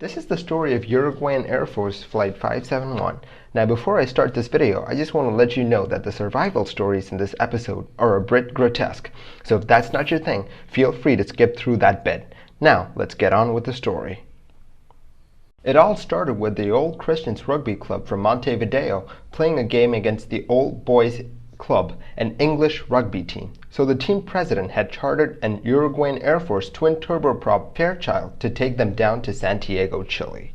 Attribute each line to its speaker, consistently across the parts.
Speaker 1: This is the story of Uruguayan Air Force Flight 571. Now before I start this video, I just want to let you know that the survival stories in this episode are a bit grotesque. So if that's not your thing, feel free to skip through that bit. Now let's get on with the story. It all started with the Old Christians Rugby Club from Montevideo playing a game against the Old Boys Club, an English rugby team. So the team president had chartered an Uruguayan Air Force twin turboprop Fairchild to take them down to Santiago, Chile.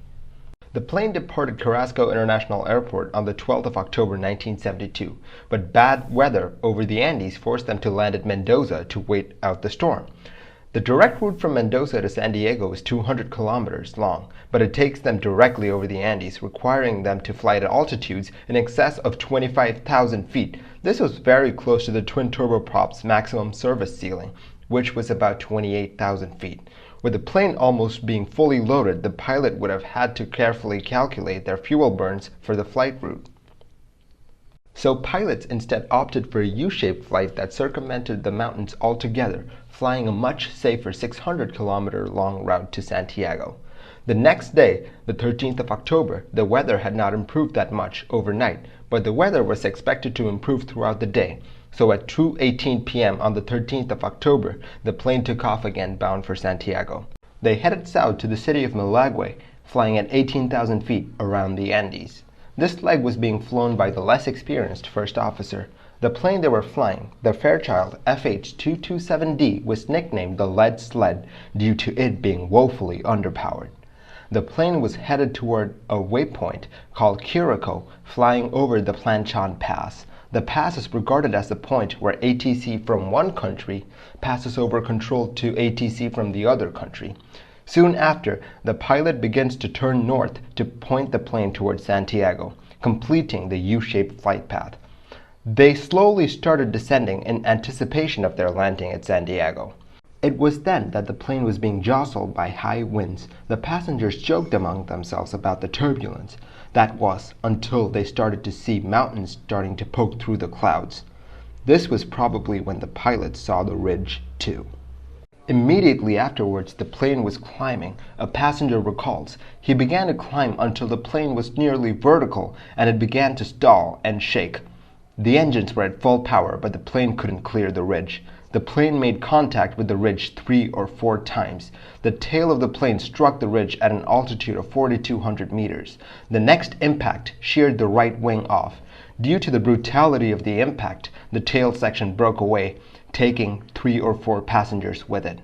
Speaker 1: The plane departed Carrasco International Airport on the 12th of October 1972, but bad weather over the Andes forced them to land at Mendoza to wait out the storm. The direct route from Mendoza to San Diego is 200 kilometers long, but it takes them directly over the Andes, requiring them to fly at altitudes in excess of 25,000 feet. This was very close to the twin turboprop's maximum service ceiling, which was about 28,000 feet. With the plane almost being fully loaded, the pilot would have had to carefully calculate their fuel burns for the flight route. So pilots instead opted for a U-shaped flight that circumvented the mountains altogether, flying a much safer 600-kilometer long route to Santiago. The next day, the 13th of October, the weather had not improved that much overnight, but the weather was expected to improve throughout the day. So at 2:18 p.m. on the 13th of October, the plane took off again bound for Santiago. They headed south to the city of Milagüe, flying at 18,000 feet around the Andes. This leg was being flown by the less experienced first officer. The plane they were flying, the Fairchild FH-227D, was nicknamed the Lead Sled due to it being woefully underpowered. The plane was headed toward a waypoint called Curico, flying over the Planchon Pass. The pass is regarded as the point where ATC from one country passes over control to ATC from the other country. Soon after, the pilot begins to turn north to point the plane towards Santiago, completing the U-shaped flight path. They slowly started descending in anticipation of their landing at Santiago. It was then that the plane was being jostled by high winds. The passengers joked among themselves about the turbulence. That was until they started to see mountains starting to poke through the clouds. This was probably when the pilots saw the ridge too. Immediately afterwards, the plane was climbing. A passenger recalls. He began to climb until the plane was nearly vertical and it began to stall and shake. The engines were at full power, but the plane couldn't clear the ridge. The plane made contact with the ridge 3 or 4 times. The tail of the plane struck the ridge at an altitude of 4,200 meters. The next impact sheared the right wing off. Due to the brutality of the impact, the tail section broke away, taking 3 or 4 passengers with it.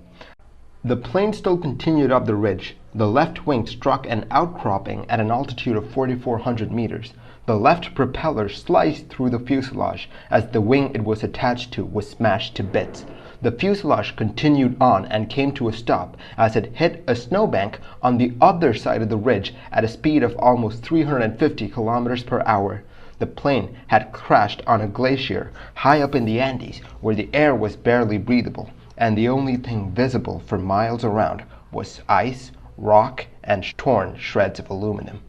Speaker 1: The plane still continued up the ridge. The left wing struck an outcropping at an altitude of 4,400 meters. The left propeller sliced through the fuselage as the wing it was attached to was smashed to bits. The fuselage continued on and came to a stop as it hit a snowbank on the other side of the ridge at a speed of almost 350 kilometers per hour. The plane had crashed on a glacier high up in the Andes where the air was barely breathable, and the only thing visible for miles around was ice, rock, and torn shreds of aluminum.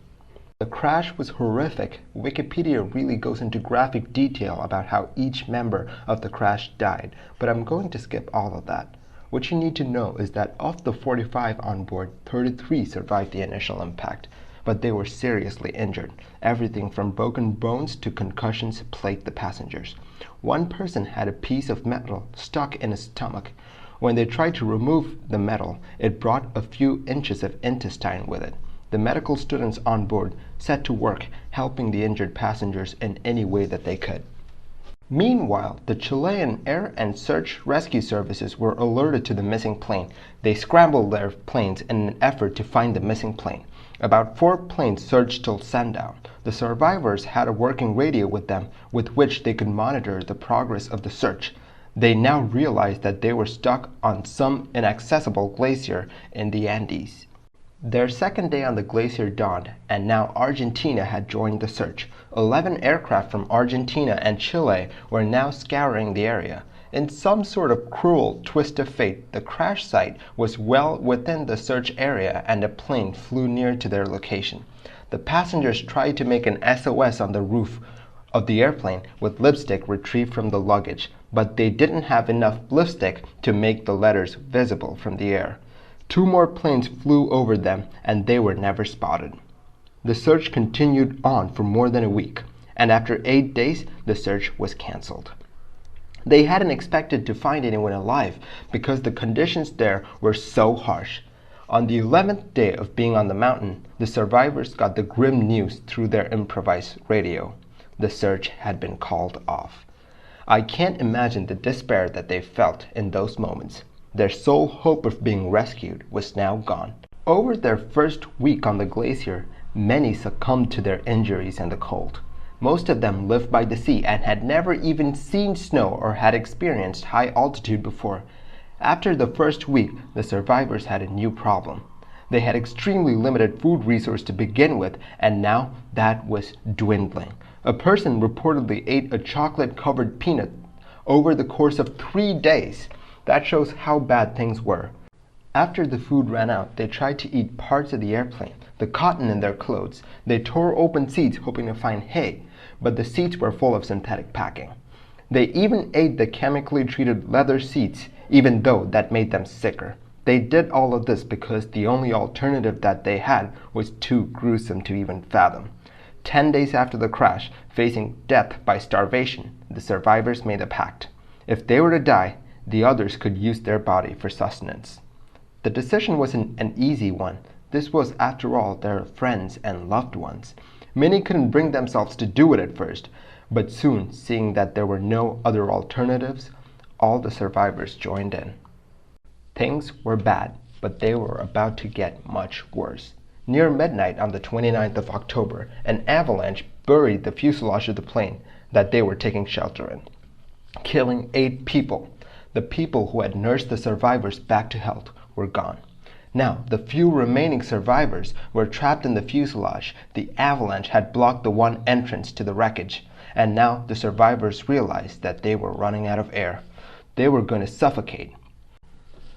Speaker 1: The crash was horrific. Wikipedia really goes into graphic detail about how each member of the crash died, but I'm going to skip all of that. What you need to know is that of the 45 on board, 33 survived the initial impact, but they were seriously injured. Everything from broken bones to concussions plagued the passengers. One person had a piece of metal stuck in his stomach. When they tried to remove the metal, it brought a few inches of intestine with it. The medical students on board set to work helping the injured passengers in any way that they could. Meanwhile, the Chilean air and search rescue services were alerted to the missing plane. They scrambled their planes in an effort to find the missing plane. About 4 planes searched till sundown. The survivors had a working radio with them with which they could monitor the progress of the search. They now realized that they were stuck on some inaccessible glacier in the Andes. Their second day on the glacier dawned, and now Argentina had joined the search. 11 aircraft from Argentina and Chile were now scouring the area. In some sort of cruel twist of fate, the crash site was well within the search area and a plane flew near to their location. The passengers tried to make an SOS on the roof of the airplane with lipstick retrieved from the luggage, but they didn't have enough lipstick to make the letters visible from the air. 2 more planes flew over them and they were never spotted. The search continued on for more than a week, and after 8 days, the search was canceled. They hadn't expected to find anyone alive because the conditions there were so harsh. On the 11th day of being on the mountain, the survivors got the grim news through their improvised radio. The search had been called off. I can't imagine the despair that they felt in those moments. Their sole hope of being rescued was now gone. Over their first week on the glacier, many succumbed to their injuries and the cold. Most of them lived by the sea and had never even seen snow or had experienced high altitude before. After the first week, the survivors had a new problem. They had extremely limited food resource to begin with, and now that was dwindling. A person reportedly ate a chocolate-covered peanut over the course of 3 days. That shows how bad things were. After the food ran out, they tried to eat parts of the airplane, the cotton in their clothes. They tore open seats hoping to find hay, but the seats were full of synthetic packing. They even ate the chemically treated leather seats, even though that made them sicker. They did all of this because the only alternative that they had was too gruesome to even fathom. 10 days after the crash, facing death by starvation, the survivors made a pact. If they were to die, the others could use their body for sustenance. The decision wasn't an easy one. This was, after all, their friends and loved ones. Many couldn't bring themselves to do it at first, but soon, seeing that there were no other alternatives, all the survivors joined in. Things were bad, but they were about to get much worse. Near midnight on the 29th of October, an avalanche buried the fuselage of the plane that they were taking shelter in, killing 8 people. The people who had nursed the survivors back to health were gone. Now, the few remaining survivors were trapped in the fuselage. The avalanche had blocked the one entrance to the wreckage, and now the survivors realized that they were running out of air. They were going to suffocate.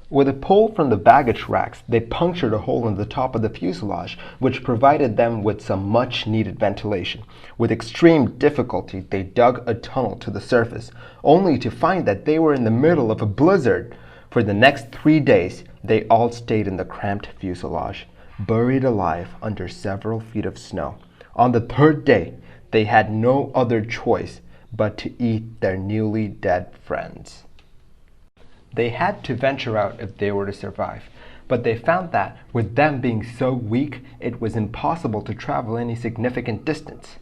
Speaker 1: With a pole from the baggage racks, they punctured a hole in the top of the fuselage, which provided them with some much-needed ventilation. With extreme difficulty, they dug a tunnel to the surface, only to find that they were in the middle of a blizzard. For the next 3 days, they all stayed in the cramped fuselage, buried alive under several feet of snow. On the 3rd day, they had no other choice but to eat their newly dead friends. They had to venture out if they were to survive, but they found that, with them being so weak, it was impossible to travel any significant distance.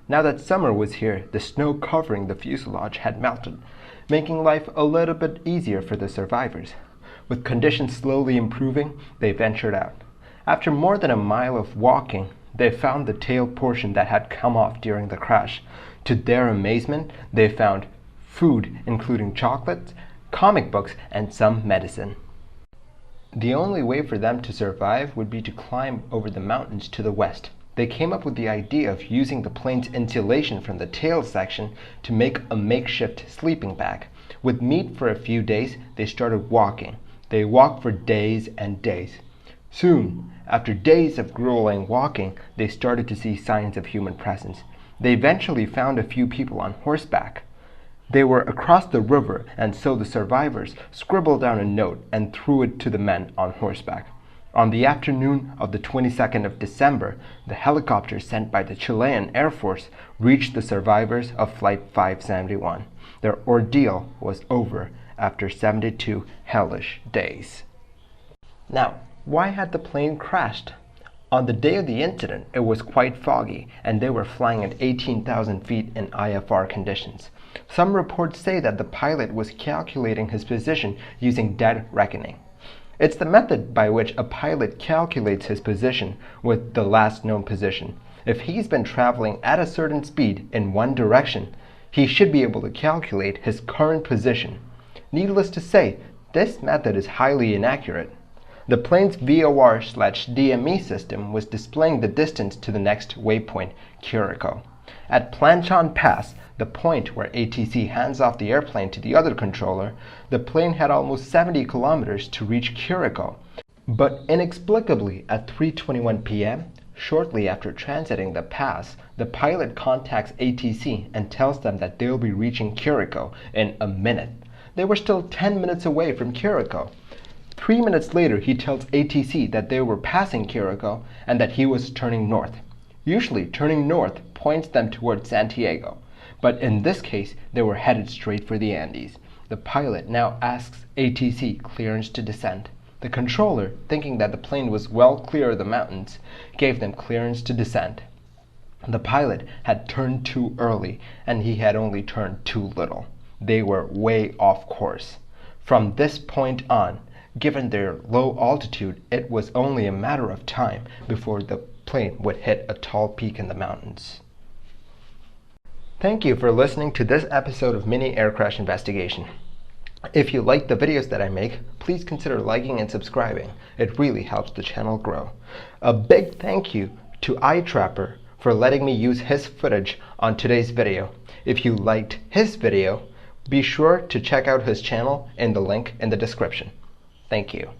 Speaker 1: Now that summer was here, the snow covering the fuselage had melted, making life a little bit easier for the survivors. With conditions slowly improving, they ventured out. After more than a mile of walking, they found the tail portion that had come off during the crash. To their amazement, they found food, including chocolates, comic books, and some medicine. The only way for them to survive would be to climb over the mountains to the west. They came up with the idea of using the plane's insulation from the tail section to make a makeshift sleeping bag. With meat for a few days, they started walking. They walked for days and days. Soon, after days of grueling walking, they started to see signs of human presence. They eventually found a few people on horseback. They were across the river, and so the survivors scribbled down a note and threw it to the men on horseback. On the afternoon of the 22nd of December, the helicopter sent by the Chilean Air Force reached the survivors of Flight 571. Their ordeal was over after 72 hellish days. Now, why had the plane crashed? On the day of the incident, it was quite foggy, and they were flying at 18,000 feet in IFR conditions. Some reports say that the pilot was calculating his position using dead reckoning. It's the method by which a pilot calculates his position with the last known position. If he's been traveling at a certain speed in one direction, he should be able to calculate his current position. Needless to say, this method is highly inaccurate. The plane's VOR/DME system was displaying the distance to the next waypoint, Curacao. At Planchon Pass, the point where ATC hands off the airplane to the other controller, the plane had almost 70 kilometers to reach Curacao. But inexplicably, at 3:21 p.m., shortly after transiting the pass, the pilot contacts ATC and tells them that they'll be reaching Curacao in a minute. They were still 10 minutes away from Curacao. 3 minutes later, he tells ATC that they were passing Curacao and that he was turning north. Usually, turning north points them towards Santiago, but in this case, they were headed straight for the Andes. The pilot now asks ATC clearance to descend. The controller, thinking that the plane was well clear of the mountains, gave them clearance to descend. The pilot had turned too early, and he had only turned too little. They were way off course. From this point on, given their low altitude, it was only a matter of time before the plane would hit a tall peak in the mountains. Thank you for listening to this episode of Mini Air Crash Investigation. If you like the videos that I make, please consider liking and subscribing. It really helps the channel grow. A big thank you to iTrapper for letting me use his footage on today's video. If you liked his video, be sure to check out his channel in the link in the description. Thank you.